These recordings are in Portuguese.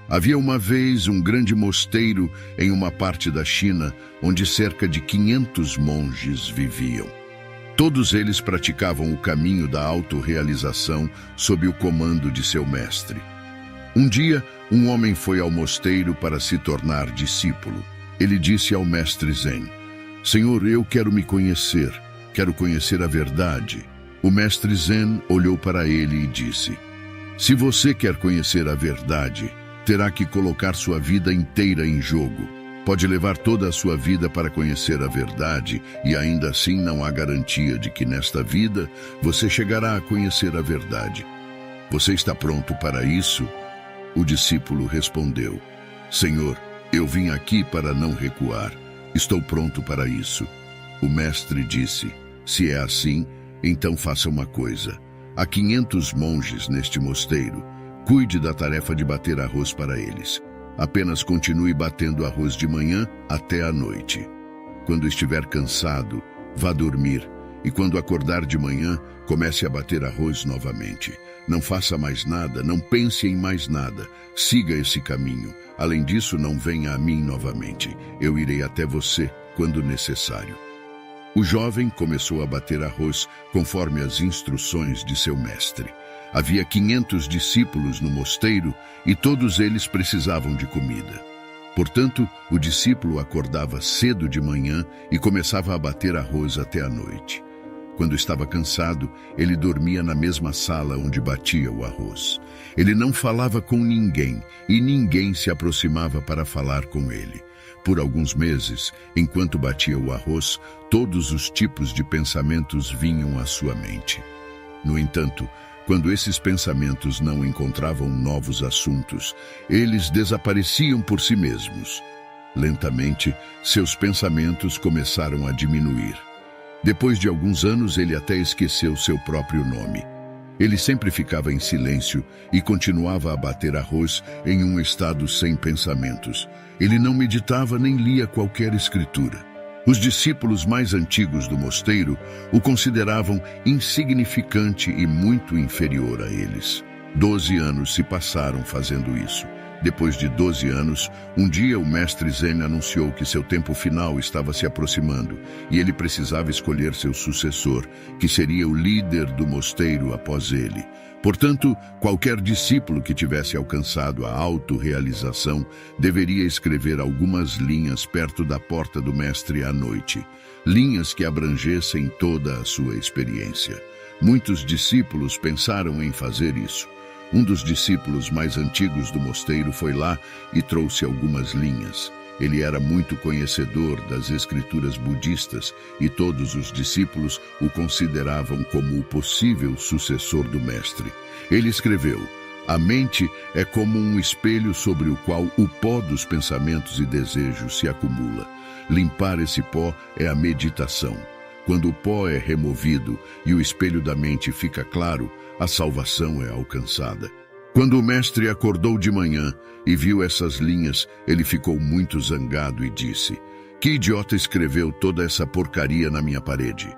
Havia uma vez um grande mosteiro em uma parte da China, onde cerca de 500 monges viviam. Todos eles praticavam o caminho da autorrealização sob o comando de seu mestre. Um dia, um homem foi ao mosteiro para se tornar discípulo. Ele disse ao mestre Zen: "Senhor, eu quero me conhecer, quero conhecer a verdade." O mestre Zen olhou para ele e disse: "Se você quer conhecer a verdade, terá que colocar sua vida inteira em jogo. Pode levar toda a sua vida para conhecer a verdade e ainda assim não há garantia de que nesta vida você chegará a conhecer a verdade. Você está pronto para isso?" O discípulo respondeu: "Senhor, eu vim aqui para não recuar. Estou pronto para isso." O mestre disse: "Se é assim, então faça uma coisa. Há 500 monges neste mosteiro. Cuide da tarefa de bater arroz para eles. Apenas continue batendo arroz de manhã até a noite. Quando estiver cansado, vá dormir. E quando acordar de manhã, comece a bater arroz novamente. Não faça mais nada, não pense em mais nada. Siga esse caminho. Além disso, não venha a mim novamente. Eu irei até você quando necessário." O jovem começou a bater arroz conforme as instruções de seu mestre. Havia 500 discípulos no mosteiro e todos eles precisavam de comida. Portanto, o discípulo acordava cedo de manhã e começava a bater arroz até a noite. Quando estava cansado, ele dormia na mesma sala onde batia o arroz. Ele não falava com ninguém e ninguém se aproximava para falar com ele. Por alguns meses, enquanto batia o arroz, todos os tipos de pensamentos vinham à sua mente. No entanto, quando esses pensamentos não encontravam novos assuntos, eles desapareciam por si mesmos. Lentamente, seus pensamentos começaram a diminuir. Depois de alguns anos, ele até esqueceu seu próprio nome. Ele sempre ficava em silêncio e continuava a bater arroz em um estado sem pensamentos. Ele não meditava nem lia qualquer escritura. Os discípulos mais antigos do mosteiro o consideravam insignificante e muito inferior a eles. 12 anos se passaram fazendo isso. Depois de 12 anos, um dia o mestre Zen anunciou que seu tempo final estava se aproximando e ele precisava escolher seu sucessor, que seria o líder do mosteiro após ele. Portanto, qualquer discípulo que tivesse alcançado a autorrealização deveria escrever algumas linhas perto da porta do mestre à noite, linhas que abrangessem toda a sua experiência. Muitos discípulos pensaram em fazer isso. Um dos discípulos mais antigos do mosteiro foi lá e trouxe algumas linhas. Ele era muito conhecedor das escrituras budistas e todos os discípulos o consideravam como o possível sucessor do mestre. Ele escreveu: "A mente é como um espelho sobre o qual o pó dos pensamentos e desejos se acumula. Limpar esse pó é a meditação. Quando o pó é removido e o espelho da mente fica claro, a salvação é alcançada." Quando o mestre acordou de manhã e viu essas linhas, ele ficou muito zangado e disse: "Que idiota escreveu toda essa porcaria na minha parede?"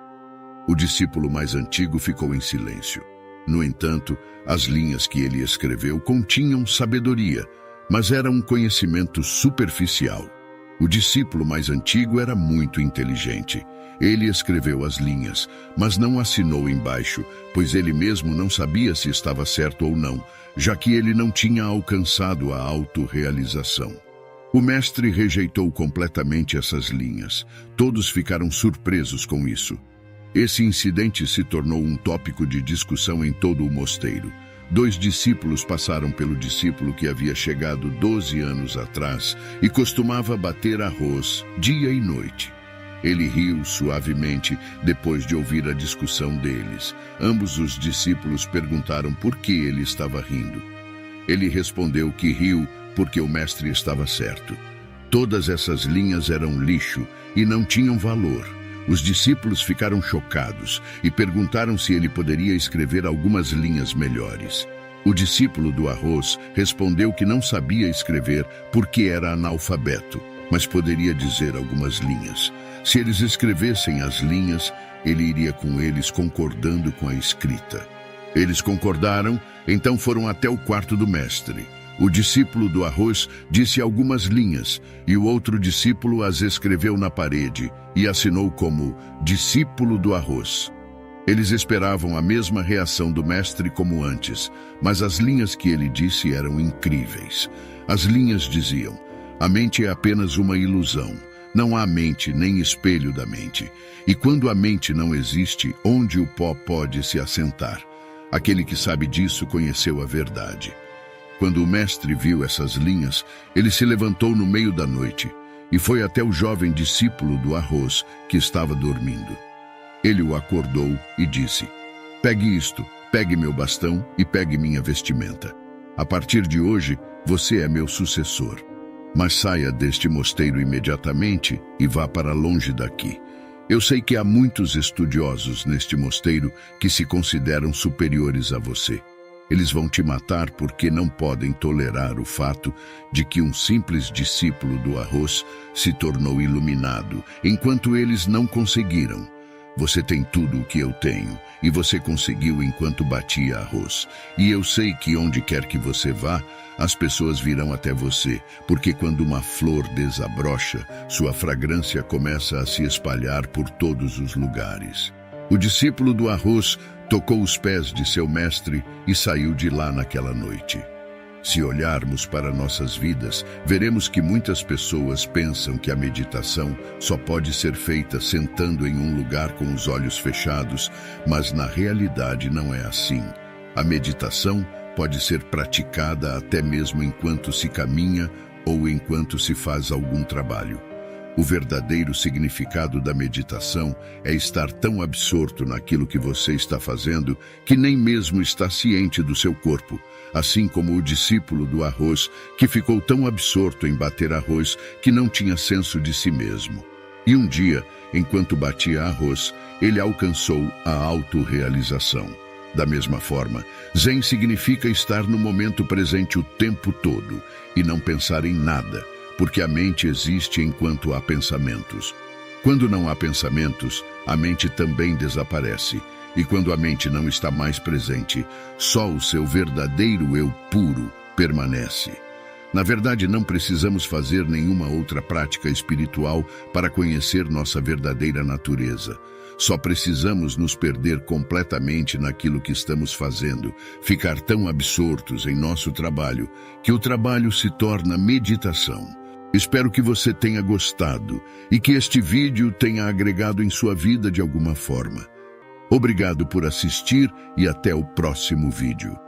O discípulo mais antigo ficou em silêncio. No entanto, as linhas que ele escreveu continham sabedoria, mas era um conhecimento superficial. O discípulo mais antigo era muito inteligente. Ele escreveu as linhas, mas não assinou embaixo, pois ele mesmo não sabia se estava certo ou não, já que ele não tinha alcançado a autorrealização. O mestre rejeitou completamente essas linhas. Todos ficaram surpresos com isso. Esse incidente se tornou um tópico de discussão em todo o mosteiro. 2 discípulos passaram pelo discípulo que havia chegado 12 anos atrás e costumava bater arroz dia e noite. Ele riu suavemente depois de ouvir a discussão deles. Ambos os discípulos perguntaram por que ele estava rindo. Ele respondeu que riu porque o mestre estava certo. Todas essas linhas eram lixo e não tinham valor. Os discípulos ficaram chocados e perguntaram se ele poderia escrever algumas linhas melhores. O discípulo do arroz respondeu que não sabia escrever porque era analfabeto, mas poderia dizer algumas linhas. Se eles escrevessem as linhas, ele iria com eles concordando com a escrita. Eles concordaram, então foram até o quarto do mestre. O discípulo do arroz disse algumas linhas, e o outro discípulo as escreveu na parede e assinou como discípulo do arroz. Eles esperavam a mesma reação do mestre como antes, mas as linhas que ele disse eram incríveis. As linhas diziam: a mente é apenas uma ilusão. Não há mente nem espelho da mente. E quando a mente não existe, onde o pó pode se assentar? Aquele que sabe disso conheceu a verdade. Quando o mestre viu essas linhas, ele se levantou no meio da noite e foi até o jovem discípulo do arroz que estava dormindo. Ele o acordou e disse: pegue isto, pegue meu bastão e pegue minha vestimenta. A partir de hoje, você é meu sucessor. Mas saia deste mosteiro imediatamente e vá para longe daqui. Eu sei que há muitos estudiosos neste mosteiro que se consideram superiores a você. Eles vão te matar porque não podem tolerar o fato de que um simples discípulo do arroz se tornou iluminado, enquanto eles não conseguiram. Você tem tudo o que eu tenho, e você conseguiu enquanto batia arroz. E eu sei que onde quer que você vá, as pessoas virão até você, porque quando uma flor desabrocha, sua fragrância começa a se espalhar por todos os lugares. O discípulo do arroz tocou os pés de seu mestre e saiu de lá naquela noite. Se olharmos para nossas vidas, veremos que muitas pessoas pensam que a meditação só pode ser feita sentando em um lugar com os olhos fechados, mas na realidade não é assim. A meditação pode ser praticada até mesmo enquanto se caminha ou enquanto se faz algum trabalho. O verdadeiro significado da meditação é estar tão absorto naquilo que você está fazendo que nem mesmo está ciente do seu corpo, assim como o discípulo do arroz que ficou tão absorto em bater arroz que não tinha senso de si mesmo. E um dia, enquanto batia arroz, ele alcançou a autorrealização. Da mesma forma, Zen significa estar no momento presente o tempo todo e não pensar em nada, porque a mente existe enquanto há pensamentos. Quando não há pensamentos, a mente também desaparece. E quando a mente não está mais presente, só o seu verdadeiro eu puro permanece. Na verdade, não precisamos fazer nenhuma outra prática espiritual para conhecer nossa verdadeira natureza. Só precisamos nos perder completamente naquilo que estamos fazendo, ficar tão absortos em nosso trabalho, que o trabalho se torna meditação. Espero que você tenha gostado e que este vídeo tenha agregado em sua vida de alguma forma. Obrigado por assistir e até o próximo vídeo.